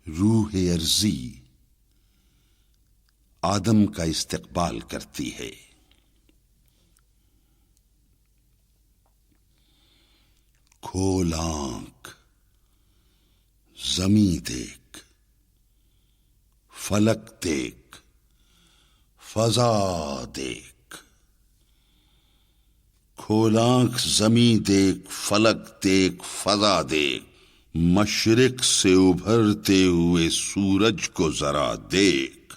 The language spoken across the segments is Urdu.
روح ارضی آدم کا استقبال کرتی ہے. کھول آنکھ، زمیں دیکھ، فلک دیکھ، فضا دیکھ. کھول آنکھ، زمیں دیکھ، فلک دیکھ، فضا دیکھ. مشرق سے ابھرتے ہوئے سورج کو ذرا دیکھ.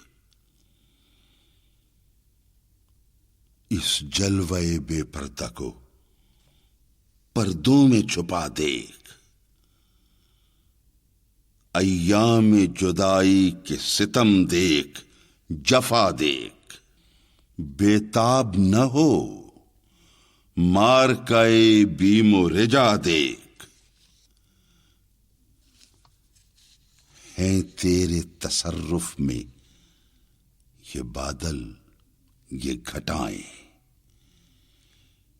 اس جلوے بے پردہ کو پردوں میں چھپا دیکھ. ایام جدائی کے ستم دیکھ، جفا دیکھ. بےتاب نہ ہو، مار کائے بیم و رجا دیکھ. ہیں تیرے تصرف میں یہ بادل، یہ گھٹائیں،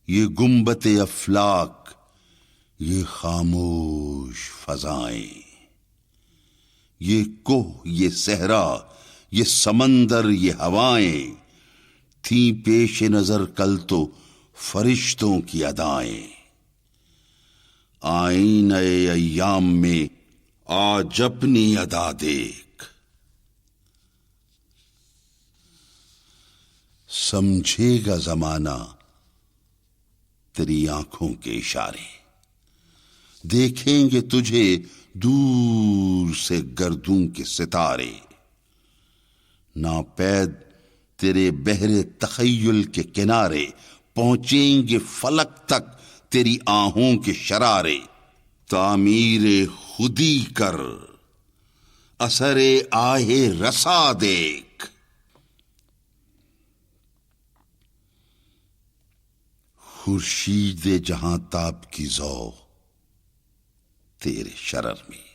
یہ گنبد افلاک، یہ خاموش فضائیں. یہ کوہ، یہ صحرا، یہ سمندر، یہ ہوائیں تھیں پیش نظر کل تو فرشتوں کی ادائیں. آئینہ ایام میں آج اپنی ادا دیکھ. سمجھے گا زمانہ تیری آنکھوں کے اشارے. دیکھیں گے تجھے دور سے گردوں کے ستارے. ناپید تیرے بحر تخیل کے کنارے پہنچیں گے فلک تک تیری آہوں کے شرارے. تعمیر خودی کر، اثر آہ رسا دیکھ. خورشید جہاں تاب کی ذو تیرے شرر میں.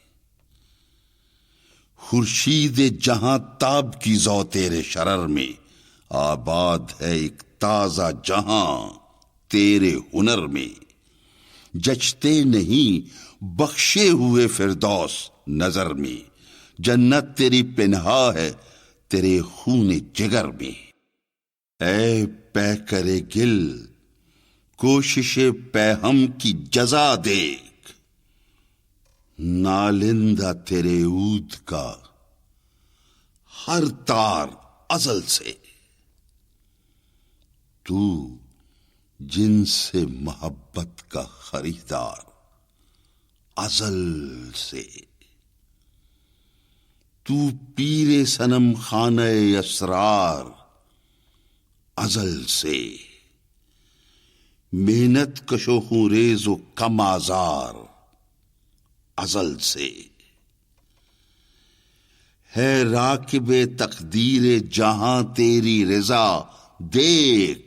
خورشید جہاں تاب کی ذو تیرے شرر میں. آباد ہے ایک تازہ جہاں تیرے ہنر میں. جچتے نہیں بخشے ہوئے فردوس نظر میں. جنت تیری پنہا ہے تیرے خون جگر میں. اے پے کرے گل، کوشش پے ہم کی جزا دیکھ. نالندہ تیرے عود کا ہر تار ازل سے. تو جن سے محبت کا خریدار ازل سے. تو پیر صنم خانہ اسرار ازل سے. محنت کشو خوں ریز و کم آزار ازل سے. ہے راکب تقدیر جہاں تیری رضا دیکھ.